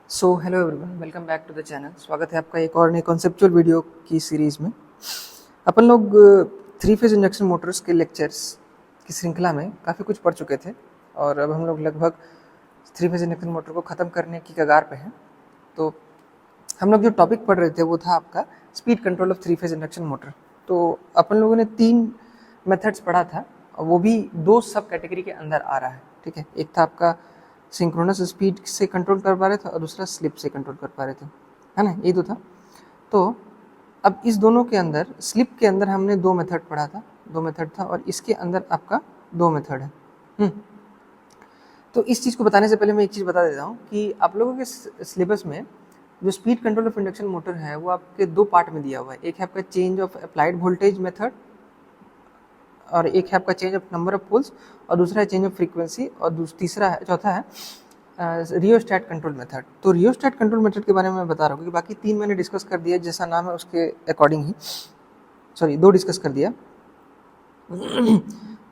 So hello everyone, welcome back to the channel. स्वागत है आपका एक और नई कॉन्सेप्चुअल वीडियो की सीरीज़ में। अपन लोग थ्री फेज इंडक्शन मोटर्स के लेक्चर्स की श्रृंखला में काफ़ी कुछ पढ़ चुके थे और अब हम लोग लगभग थ्री फेज इंडक्शन मोटर को ख़त्म करने की कगार पे हैं। तो हम लोग जो टॉपिक पढ़ रहे थे वो था आपका speed control of three phase induction motor. तो अपन लोगों ने 3 मेथड्स पढ़ा था और वो भी 2 सब कैटेगरी के अंदर आ रहा है। ठीक है, एक था आपका सिंक्रोनस स्पीड से कंट्रोल कर पा रहे थे और दूसरा स्लिप से कंट्रोल कर पा रहे थे, है ना, ये 2 था। तो अब इस दोनों के अंदर स्लिप के अंदर हमने 2 मेथड पढ़ा था, 2 मेथड था और इसके अंदर आपका 2 मेथड है। तो इस चीज़ को बताने से पहले मैं एक चीज़ बता देता हूँ कि आप लोगों के सिलेबस में जो speed control of induction motor है वो आपके 2 पार्ट में दिया हुआ है। एक है आपका change of applied voltage method और एक है आपका change of number of poles और दूसरा है चेंज ऑफ फ्रीक्वेंसी और तीसरा है, चौथा है रियोस्टैट कंट्रोल मेथड। तो रियोस्टैट कंट्रोल मेथड के बारे में मैं बता रहा हूँ क्योंकि बाकी 3 मैंने डिस्कस कर दिया, जैसा नाम है उसके अकॉर्डिंग ही, सॉरी 2 डिस्कस कर दिया।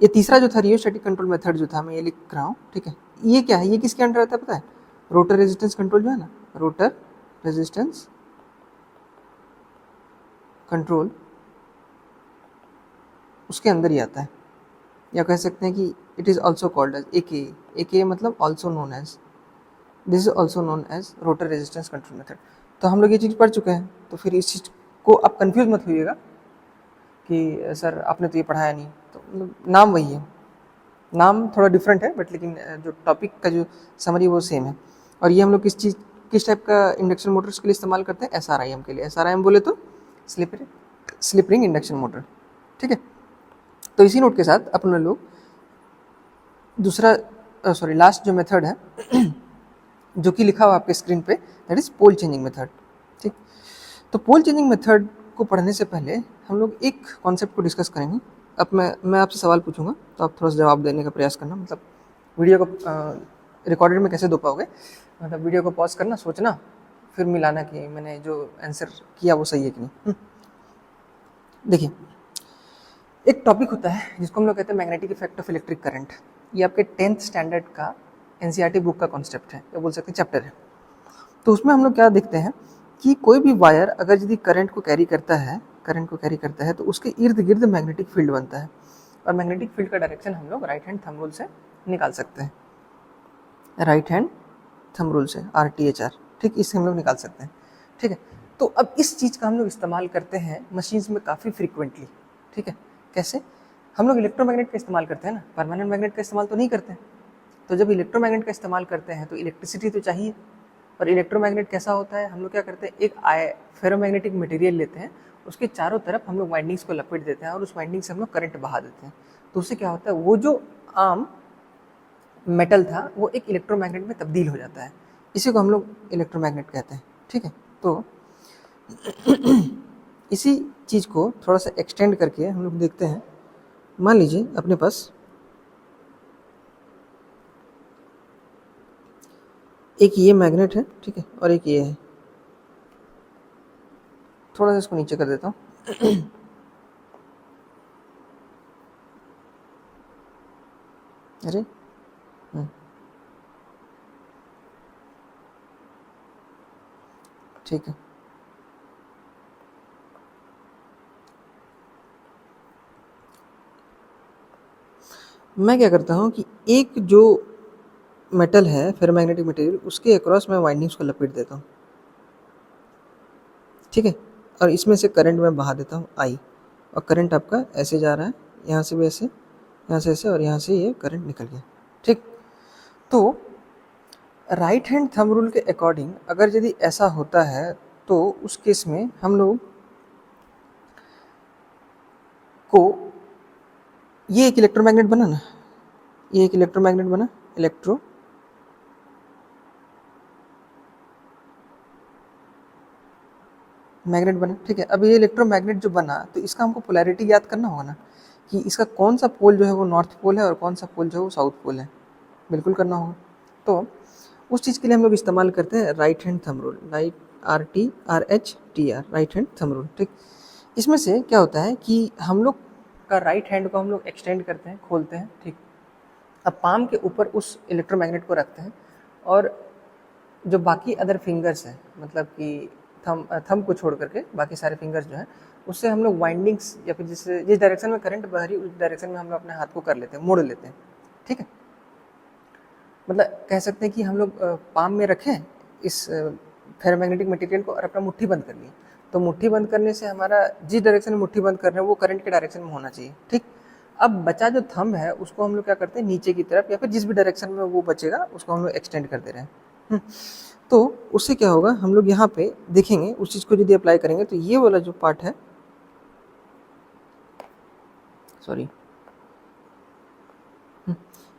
ये तीसरा जो था रियोस्टैटिक कंट्रोल मेथड जो था, मैं ये लिख रहा हूँ। ठीक है, ये क्या है, ये किसके अंडर आता है पता है? रोटर रेजिस्टेंस कंट्रोल जो है ना, रोटर रेजिस्टेंस कंट्रोल उसके अंदर ही आता है, या कह सकते हैं कि it is also called as a मतलब also known as, this is also known as rotor resistance control method. तो हम लोग ये चीज़ पढ़ चुके हैं, तो फिर इस चीज़ को आप कंफ्यूज मत होइएगा कि सर आपने तो ये पढ़ाया नहीं। तो नाम वही है, नाम थोड़ा डिफरेंट है बट लेकिन जो टॉपिक का जो समरी वो सेम है। और ये हम लोग किस टाइप का इंडक्शन मोटर्स के लिए इस्तेमाल करते हैं? SRIM के लिए। SRIM बोले तो स्लिप रिंग इंडक्शन मोटर। ठीक है, तो इसी नोट के साथ अपन लोग दूसरा लास्ट जो मेथड है जो कि लिखा हुआ आपके स्क्रीन पे, that is pole changing method. ठीक, तो पोल चेंजिंग मेथड को पढ़ने से पहले हम लोग एक कॉन्सेप्ट को डिस्कस करेंगे। अब मैं आपसे सवाल पूछूंगा तो आप थोड़ा सा जवाब देने का प्रयास करना। मतलब वीडियो को रिकॉर्डेड में कैसे दो पाओगे, मतलब वीडियो को पॉज करना, सोचना, फिर मिलाना कि मैंने जो आंसर किया वो सही है कि नहीं। देखिए, एक टॉपिक होता है जिसको हम लोग कहते हैं magnetic effect of electric current. ये आपके 10th स्टैंडर्ड का NCERT बुक का कॉन्सेप्ट है, या बोल सकते हैं चैप्टर है। तो उसमें हम लोग क्या देखते हैं कि कोई भी वायर अगर यदि करंट को कैरी करता है तो उसके इर्द गिर्द मैग्नेटिक फील्ड बनता है और मैग्नेटिक फील्ड का डायरेक्शन हम लोग राइट हैंड थंब रूल से निकाल सकते हैं, राइट हैंड थंब रूल से, RTHR। ठीक, इससे हम लोग निकाल सकते हैं। ठीक है, तो अब इस चीज़ का हम लोग इस्तेमाल करते हैं मशीन्स में काफ़ी फ्रीक्वेंटली। ठीक है, कैसे? हम लोग इलेक्ट्रोमैग्नेट का इस्तेमाल करते हैं ना, परमानेंट मैग्नेट का इस्तेमाल तो नहीं करते हैं। तो जब इलेक्ट्रोमैग्नेट का इस्तेमाल करते हैं तो इलेक्ट्रिसिटी तो चाहिए। और इलेक्ट्रोमैग्नेट कैसा होता है, हम लोग क्या करते हैं, एक फेरोमैग्नेटिक मटेरियल लेते हैं, उसके चारों तरफ हम लोग वाइंडिंग्स को लपेट देते हैं और उस वाइंडिंग से हम लोग करंट बहा देते हैं। तो उससे क्या होता है, वो जो आम मेटल था वो एक इलेक्ट्रोमैग्नेट में तब्दील हो जाता है। इसी को हम लोग इलेक्ट्रोमैग्नेट कहते हैं। ठीक है, तो इसी चीज़ को थोड़ा सा एक्सटेंड करके हम लोग देखते हैं। मान लीजिए अपने पास एक ये मैग्नेट है, ठीक है, और एक ये है। थोड़ा सा इसको नीचे कर देता हूँ। अरे ठीक है, मैं क्या करता हूँ कि एक जो मेटल है फेरोमैग्नेटिक मटेरियल, उसके अक्रॉस मैं वाइंडिंग्स को लपेट देता हूँ। ठीक है, और इसमें से करंट मैं बहा देता हूँ I, और करंट आपका ऐसे जा रहा है, यहाँ से भी ऐसे, यहाँ से ऐसे, और यहाँ से ये करंट निकल गया। ठीक, तो राइट हैंड थंब रूल के अकॉर्डिंग अगर यदि ऐसा होता है तो उस केस में हम लोग को, ये एक इलेक्ट्रोमैग्नेट बना ना, ये एक इलेक्ट्रोमैग्नेट बना, मैग्नेट बना। ठीक है, अब ये इलेक्ट्रोमैग्नेट जो बना तो इसका हमको पोलैरिटी याद करना होगा ना, कि इसका कौन सा पोल जो है वो नॉर्थ पोल है और कौन सा पोल जो है वो साउथ पोल है, बिल्कुल करना होगा। तो उस चीज़ के लिए हम लोग इस्तेमाल करते हैं right hand thumb rule, RTRHTR, right hand thumb rule. ठीक, इसमें से क्या होता है कि हम लोग का राइट हैंड को हम लोग एक्सटेंड करते हैं, खोलते हैं। ठीक, अब पाम के ऊपर उस इलेक्ट्रोमैग्नेट को रखते हैं और जो बाकी अदर फिंगर्स हैं, मतलब कि थंब को छोड़ करके बाकी सारे फिंगर्स जो हैं, उससे हम लोग वाइंडिंग्स या फिर जिस डायरेक्शन में करंट बह रही है उस डायरेक्शन में हम लोग अपने हाथ को कर लेते हैं, मोड़ लेते हैं। ठीक है, मतलब कह सकते हैं कि हम लोग पाम में रखें इस फेरोमैग्नेटिक मटेरियल को और अपना मुट्ठी बंद कर लिए। तो मुट्ठी बंद करने से हमारा जिस डायरेक्शन में मुट्ठी बंद कर रहे हैं वो करंट के डायरेक्शन में होना चाहिए। ठीक, अब बचा जो थंब है उसको हम लोग क्या करते हैं, नीचे की तरफ या फिर जिस भी डायरेक्शन में वो बचेगा उसको हम लोग एक्सटेंड कर दे रहे हैं। तो उससे क्या होगा, हम लोग यहाँ पे देखेंगे उस चीज़ को यदि अप्लाई करेंगे तो ये वाला जो पार्ट है, सॉरी,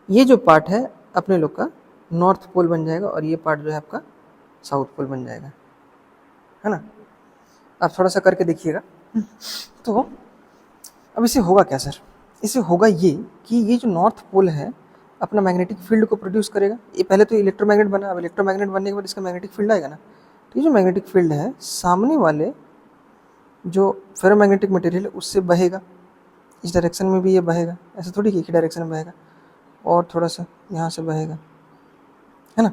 ये जो पार्ट है अपने लोग का नॉर्थ पोल बन जाएगा और ये पार्ट जो है आपका साउथ पोल बन जाएगा, है ना। आप थोड़ा सा करके देखिएगा। तो अब इसे होगा क्या सर, इसे होगा ये कि ये जो नॉर्थ पोल है अपना मैग्नेटिक फील्ड को प्रोड्यूस करेगा। ये पहले तो इलेक्ट्रोमैग्नेट बना, अब इलेक्ट्रोमैग्नेट बनने के बाद इसका मैग्नेटिक फील्ड आएगा ना। तो ये जो मैग्नेटिक फील्ड है सामने वाले जो फेरोमैग्नेटिक मटेरियल है उससे बहेगा, इस डायरेक्शन में भी ये बहेगा, ऐसा थोड़ी कि एक ही डायरेक्शन में बहेगा, और थोड़ा सा यहाँ से बहेगा, है ना।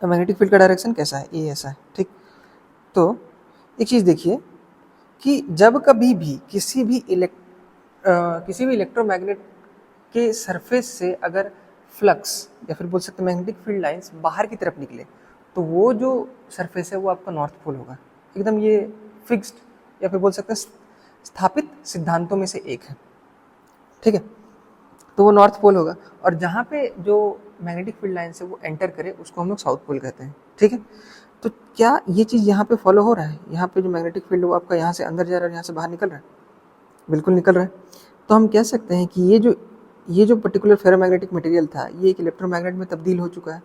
अब मैग्नेटिक फील्ड का डायरेक्शन कैसा है, ये ऐसा है। ठीक, तो एक चीज़ देखिए कि जब कभी भी किसी भी इलेक्ट्रोमैग्नेट के सरफेस से अगर फ्लक्स या फिर बोल सकते हैं मैग्नेटिक फील्ड लाइंस बाहर की तरफ निकले तो वो जो सरफेस है वो आपका नॉर्थ पोल होगा। एकदम ये फिक्स्ड या फिर बोल सकते हैं स्थापित सिद्धांतों में से एक है। ठीक है, तो वो नॉर्थ पोल होगा, और जहाँ पे जो मैग्नेटिक फील्ड लाइन से वो एंटर करे उसको हम लोग साउथ पोल कहते हैं। ठीक है, तो क्या ये चीज़ यहाँ पे फॉलो हो रहा है, यहाँ पे जो मैग्नेटिक फील्ड वो आपका यहाँ से अंदर जा रहा है और यहाँ से बाहर निकल रहा है, बिल्कुल निकल रहा है। तो हम कह सकते हैं कि ये जो पर्टिकुलर फेरोमैग्नेटिक मटेरियल था ये एक इलेक्ट्रोमैग्नेट में तब्दील हो चुका है,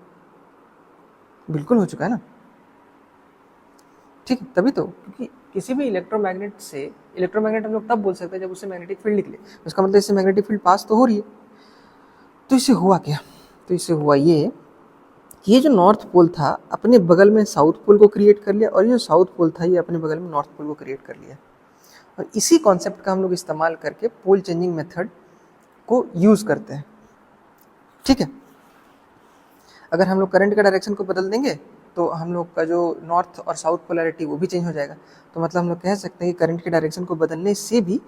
बिल्कुल हो चुका है ना। ठीक है, तभी तो, क्योंकि किसी भी इलेक्ट्रोमैग्नेट हम लोग तब बोल सकते हैं जब उससे मैग्नेटिक फील्ड निकले, उसका मतलब इससे मैग्नेटिक फील्ड पास तो हो रही है। तो इससे हुआ क्या, तो इससे हुआ ये जो नॉर्थ पोल था अपने बगल में साउथ पोल को क्रिएट कर लिया, और ये जो साउथ पोल था ये अपने बगल में नॉर्थ पोल को क्रिएट कर लिया। और इसी कॉन्सेप्ट का हम लोग इस्तेमाल करके पोल चेंजिंग मेथड को यूज़ करते हैं। ठीक है, अगर हम लोग करंट का डायरेक्शन को बदल देंगे तो हम लोग का जो नॉर्थ और साउथ पोलैरिटी वो भी चेंज हो जाएगा। तो मतलब हम लोग कह सकते हैं कि करंट के डायरेक्शन को बदलने से भी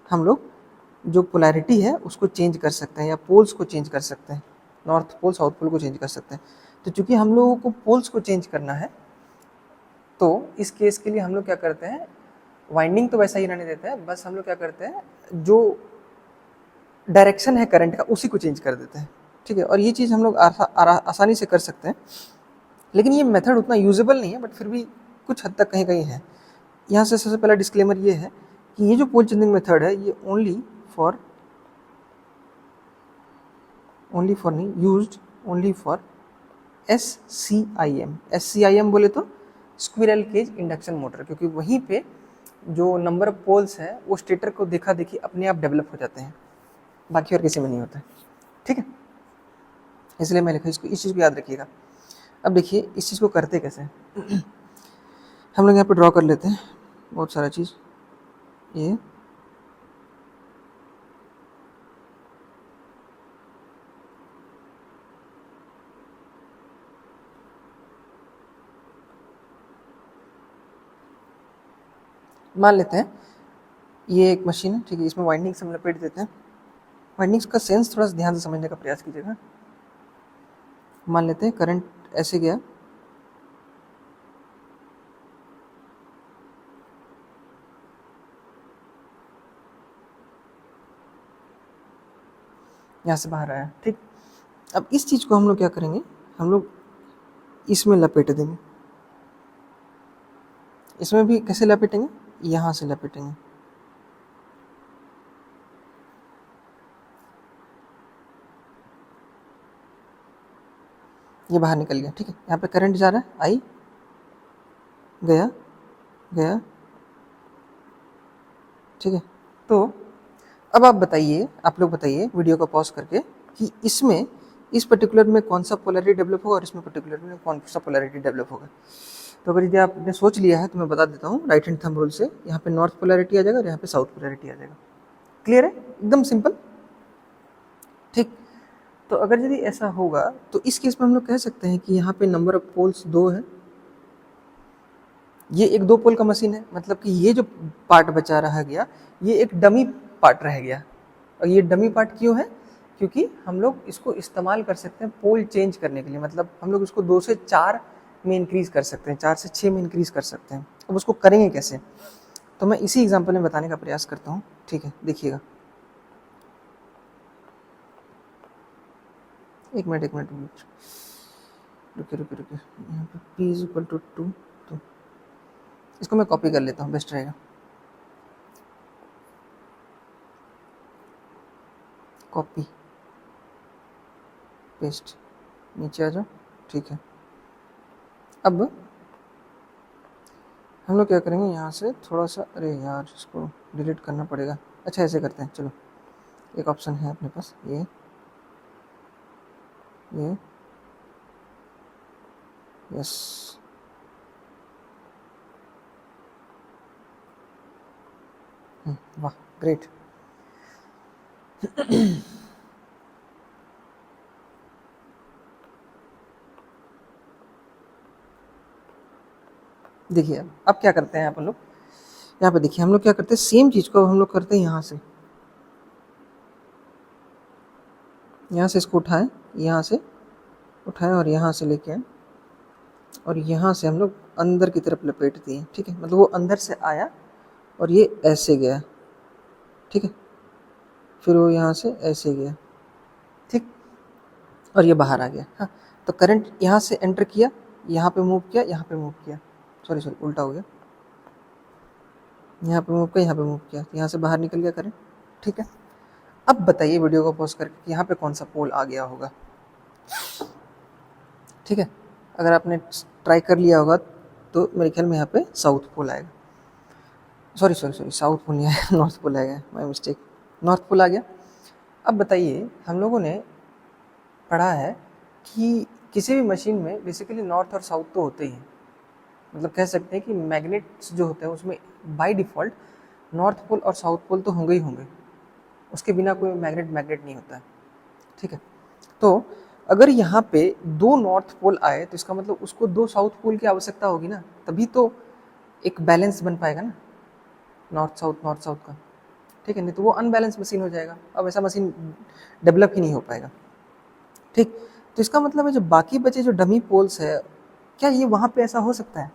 हम लोग जो पोलैरिटी है उसको चेंज कर सकते हैं या पोल्स को चेंज कर सकते हैं, नॉर्थ पोल साउथ पोल को चेंज कर सकते हैं। तो चूंकि हम लोगों को पोल्स को चेंज करना है तो इस केस के लिए हम लोग क्या करते हैं, वाइंडिंग तो वैसा ही रहने देते हैं, बस हम लोग क्या करते हैं जो डायरेक्शन है करंट का उसी को चेंज कर देते हैं। ठीक है, और ये चीज़ हम लोग आसानी से कर सकते हैं, लेकिन ये मेथड उतना यूजेबल नहीं है, बट फिर भी कुछ हद तक कहीं कहीं है। यहाँ से सबसे पहला डिस्क्लेमर ये है कि ये जो पोल चेंजिंग मेथड है ये ओनली फॉर SCIM बोले तो स्क्विरल केज इंडक्शन मोटर, क्योंकि वहीं पे जो नंबर ऑफ पोल्स है वो स्टेटर को देखा देखी अपने आप डेवलप हो जाते हैं, बाकी और किसी में नहीं होता है। ठीक है, इसलिए मैं लिखा इसको, इस चीज़ को याद रखिएगा। अब देखिए इस चीज़ को करते कैसे हम लोग यहाँ पे ड्रॉ कर लेते हैं बहुत सारा चीज़। ये मान लेते हैं ये एक मशीन है, ठीक है, इसमें वाइंडिंग्स हम लपेट देते हैं। वाइंडिंग्स का सेंस थोड़ा सा ध्यान से समझने का प्रयास कीजिएगा। मान लेते हैं करंट ऐसे गया, यहाँ से बाहर आया। ठीक, अब इस चीज़ को हम लोग क्या करेंगे, हम लोग इसमें लपेट देंगे। इसमें भी कैसे लपेटेंगे, यहाँ से लपेटेंगे। ये बाहर निकल गया। ठीक है, यहाँ पे करंट जा रहा है, आई गया गया। ठीक है, तो अब आप बताइए, आप लोग बताइए वीडियो को पॉज करके कि इसमें इस पर्टिकुलर में कौन सा पोलैरिटी डेवलप होगा और इसमें पर्टिकुलर में कौन सा पोलैरिटी डेवलप होगा। तो अगर यदि आपने सोच लिया है तो मैं बता देता हूँ राइट हैंड थंब रूल से, यहाँ पे नॉर्थ पोलैरिटी आ जाएगा और यहाँ पे साउथ पोलैरिटी आ जाएगा। क्लियर है, एकदम सिंपल। ठीक, तो अगर यदि ऐसा होगा तो इस केस में हम लोग कह सकते हैं कि यहाँ पे नंबर ऑफ पोल्स 2 है, ये एक 2 पोल का मशीन है, मतलब कि ये जो पार्ट बचा रह गया ये एक डमी पार्ट रह गया। और ये डमी पार्ट क्यों है? क्योंकि हम लोग इसको इस्तेमाल कर सकते हैं पोल चेंज करने के लिए, मतलब हम लोग इसको 2 से 4 में इंक्रीज कर सकते हैं, 4 से 6 में इंक्रीज कर सकते हैं। अब उसको करेंगे कैसे, तो मैं इसी एग्जांपल में बताने का प्रयास करता हूँ। ठीक है, देखिएगा, एक मिनट रुकिए, यहाँ पे p इज इक्वल टू 2, तो इसको मैं कॉपी कर लेता हूँ, बेस्ट रहेगा। कॉपी पेस्ट, नीचे आ जाओ। ठीक है, अब हम लोग क्या करेंगे, यहाँ से थोड़ा सा, अरे यार इसको डिलीट करना पड़ेगा। अच्छा ऐसे करते हैं, चलो एक ऑप्शन है अपने पास, ये यस, वाह ग्रेट। देखिए अब क्या करते हैं अपन लोग, यहाँ पे देखिए हम लोग क्या करते हैं, सेम चीज़ को हम लोग करते हैं यहाँ से इसको उठाएं, यहाँ से उठाएं और यहाँ से लेके आए और यहाँ से हम लोग अंदर की तरफ लपेट दिए। ठीक है, मतलब वो अंदर से आया और ये ऐसे गया। ठीक है, फिर वो यहाँ से ऐसे गया, ठीक, और ये बाहर आ गया। हाँ, तो करंट यहाँ से एंटर किया, यहाँ पे मूव किया, यहाँ पे मूव किया, सॉरी उल्टा हो गया, यहाँ पे मूव किया, यहाँ पे मूव किया, यहाँ से बाहर निकल गया करंट। ठीक है, अब बताइए वीडियो को पॉज करके कि यहाँ पे कौन सा पोल आ गया होगा। ठीक है, अगर आपने ट्राई कर लिया होगा तो मेरे ख्याल में यहाँ पे साउथ पोल आएगा, सॉरी साउथ पोल नहीं आया, नॉर्थ पोल आएगा, माय मिस्टेक, नॉर्थ पोल आ गया। अब बताइए, हम लोगों ने पढ़ा है कि किसी भी मशीन में बेसिकली नॉर्थ और साउथ तो होते ही हैं, मतलब कह सकते हैं कि मैग्नेट्स जो होते हैं उसमें बाय डिफ़ॉल्ट नॉर्थ पोल और साउथ पोल तो होंगे ही होंगे, उसके बिना कोई मैग्नेट नहीं होता है। ठीक है, तो अगर यहाँ पे 2 नॉर्थ पोल आए तो इसका मतलब उसको 2 साउथ पोल की आवश्यकता होगी ना, तभी तो एक बैलेंस बन पाएगा ना, नॉर्थ साउथ का। ठीक है, नहीं तो वो अनबैलेंस मशीन हो जाएगा, अब ऐसा मशीन डेवलप ही नहीं हो पाएगा। ठीक, तो इसका मतलब है जो बाकी बचे जो डमी पोल्स है, क्या ये वहाँ पे ऐसा हो सकता है?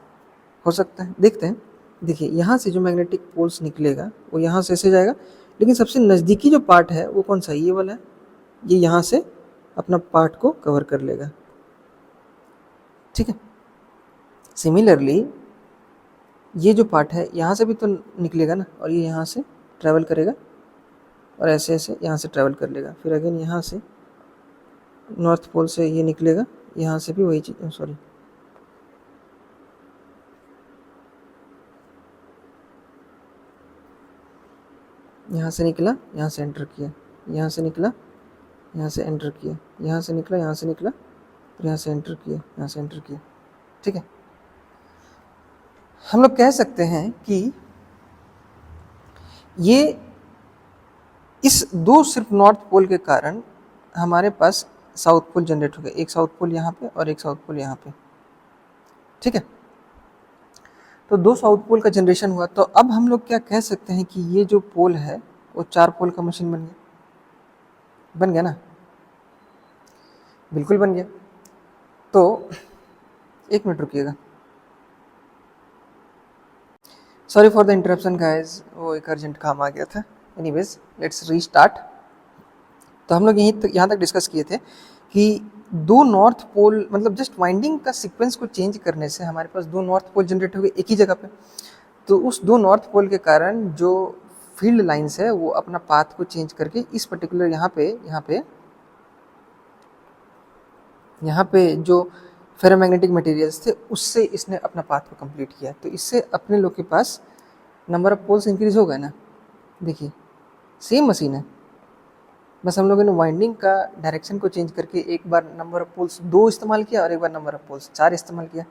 हो सकता है, देखते हैं। देखिए यहाँ से जो मैग्नेटिक पोल्स निकलेगा वो यहाँ से ऐसे जाएगा, लेकिन सबसे नज़दीकी जो पार्ट है वो कौन सा, ये वाला है, ये यहाँ से अपना पार्ट को कवर कर लेगा। ठीक है, सिमिलरली ये जो पार्ट है यहाँ से भी तो निकलेगा ना, और ये यहाँ से ट्रैवल करेगा और ऐसे ऐसे यहाँ से ट्रैवल कर लेगा, फिर अगेन यहाँ से नॉर्थ पोल से ये निकलेगा, यहाँ से भी वही चीज़, सॉरी यहाँ से निकला, यहाँ से एंटर किया, यहाँ से निकला, यहाँ से एंटर किया, यहाँ से निकला, यहाँ से निकला, और यहाँ से एंटर किया, यहाँ से एंटर किया। ठीक है, हम लोग कह सकते हैं कि ये इस 2 सिर्फ नॉर्थ पोल के कारण हमारे पास साउथ पोल जनरेट हो गया, एक साउथ पोल यहाँ पे और एक साउथ पोल यहाँ पे। ठीक है, तो 2 साउथ पोल का जनरेशन हुआ, तो अब हम लोग क्या कह सकते हैं कि ये जो पोल है वो 4 पोल का मशीन बन गया ना, बिल्कुल बन गया। तो एक मिनट रुकिएगा, sorry for the interruption guys, वो एक अर्जेंट काम आ गया था। Anyways let's restart. तो हम लोग यहाँ तक डिस्कस किए थे कि 2 नॉर्थ पोल, मतलब जस्ट वाइंडिंग का सीक्वेंस को चेंज करने से हमारे पास 2 नॉर्थ पोल जनरेट हो गए एक ही जगह पे। तो उस 2 नॉर्थ पोल के कारण जो फील्ड लाइंस है वो अपना पाथ को चेंज करके इस पर्टिकुलर यहाँ पे जो फेरोमैग्नेटिक मटेरियल्स थे उससे इसने अपना पाथ को कंप्लीट किया। तो इससे अपने लोग के पास नंबर ऑफ पोल्स इंक्रीज हो गए ना। देखिए सेम मशीन है, बस हम लोगों ने वाइंडिंग का डायरेक्शन को चेंज करके एक बार नंबर ऑफ पोल्स 2 इस्तेमाल किया और एक बार नंबर ऑफ पोल्स 4 इस्तेमाल किया।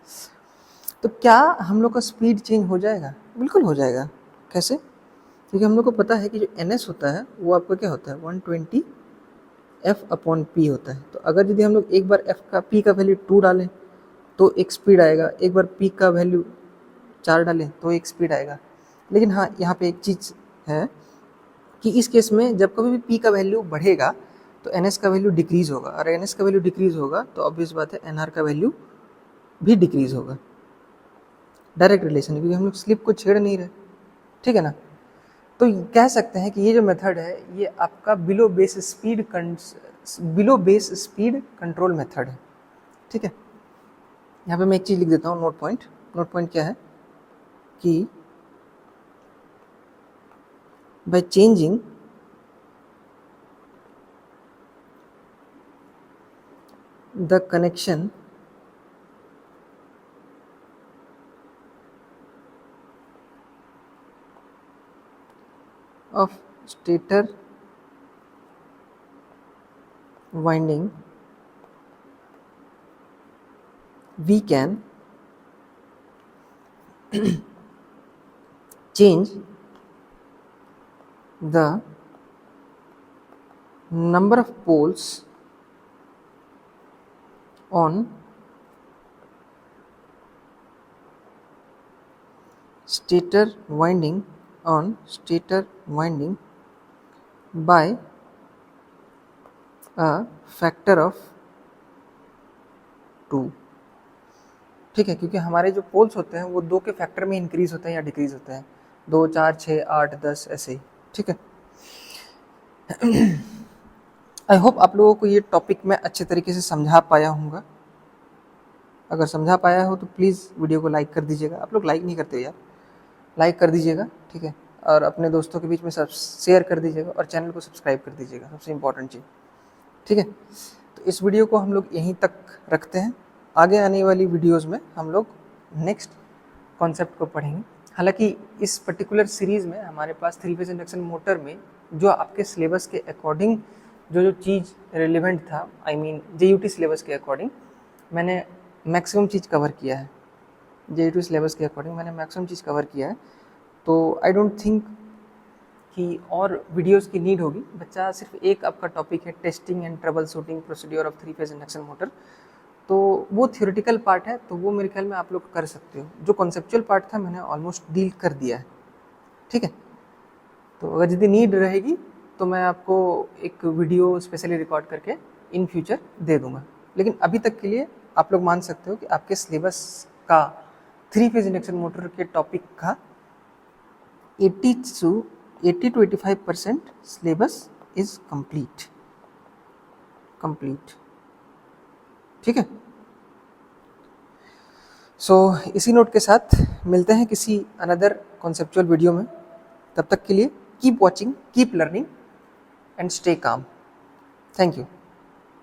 तो क्या हम लोग का स्पीड चेंज हो जाएगा? बिल्कुल हो जाएगा। कैसे? क्योंकि हम लोग को पता है कि जो NS होता है वो आपका क्या होता है 120 एफ अपॉन पी होता है। तो अगर यदि हम लोग एक बार एफ का पी का वैल्यू 2 डालें तो एक स्पीड आएगा, एक बार पी का वैल्यू 4 डालें तो एक स्पीड आएगा। लेकिन हाँ, यहाँ पे एक चीज़ है कि इस केस में जब कभी भी पी का वैल्यू बढ़ेगा तो एन एस का वैल्यू डिक्रीज़ होगा, और एन एस का वैल्यू डिक्रीज़ होगा तो ऑब्वियस बात है एन आर का वैल्यू भी डिक्रीज़ होगा। डायरेक्ट रिलेशन है, क्योंकि हम लोग स्लिप को छेड़ नहीं रहे, ठीक है ना। तो कह सकते हैं कि ये जो मेथड है ये आपका below base speed control method है, ठीक है। यहाँ पे मैं एक चीज़ लिख देता हूँ, नोट पॉइंट। नोट पॉइंट क्या है कि by changing the connection of stator winding, we can change the number of poles on stator winding by a factor of 2, ठीक है। क्योंकि हमारे जो पोल्स होते हैं वो 2 के फैक्टर में इंक्रीज होते हैं या डिक्रीज होते हैं, 2, 4, 6, 8, 10 ऐसे ही, ठीक है। आई होप आप लोगों को ये टॉपिक मैं अच्छे तरीके से समझा पाया हूँगा। अगर समझा पाया हो तो प्लीज़ वीडियो को लाइक कर दीजिएगा। आप लोग लाइक नहीं करते यार, लाइक कर दीजिएगा, ठीक है। और अपने दोस्तों के बीच में सब शेयर कर दीजिएगा और चैनल को सब्सक्राइब कर दीजिएगा, सबसे इम्पॉर्टेंट चीज़, ठीक है। तो इस वीडियो को हम लोग यहीं तक रखते हैं। आगे आने वाली वीडियोज़ में हम लोग नेक्स्ट कॉन्सेप्ट को पढ़ेंगे। हालांकि इस पर्टिकुलर सीरीज़ में हमारे पास 3 फेज इंडक्शन मोटर में जो आपके सिलेबस के अकॉर्डिंग जो चीज़ रिलेवेंट था, आई मीन JUT सिलेबस के अकॉर्डिंग मैंने मैक्सिमम चीज़ कवर किया है। JUT सिलेबस के अकॉर्डिंग मैंने मैक्सिमम चीज़ कवर किया है। तो आई डोंट थिंक कि और वीडियोज़ की नीड होगी। बच्चा सिर्फ एक आपका टॉपिक है testing and trouble shooting procedure of 3 phase induction motor, तो वो थ्योरेटिकल पार्ट है, तो वो मेरे ख्याल में आप लोग कर सकते हो। जो कॉन्सेप्चुअल पार्ट था मैंने ऑलमोस्ट डील कर दिया है, ठीक है। तो अगर यदि नीड रहेगी तो मैं आपको एक वीडियो स्पेशली रिकॉर्ड करके इन फ्यूचर दे दूंगा। लेकिन अभी तक के लिए आप लोग मान सकते हो कि आपके सिलेबस का 3 फेज इंडक्शन मोटर के टॉपिक का 80 to 85% सिलेबस इज कंप्लीट, ठीक है। सो इसी नोट के साथ मिलते हैं किसी अनदर कॉन्सेप्चुअल वीडियो में। तब तक के लिए keep watching, keep learning and stay calm. Thank you.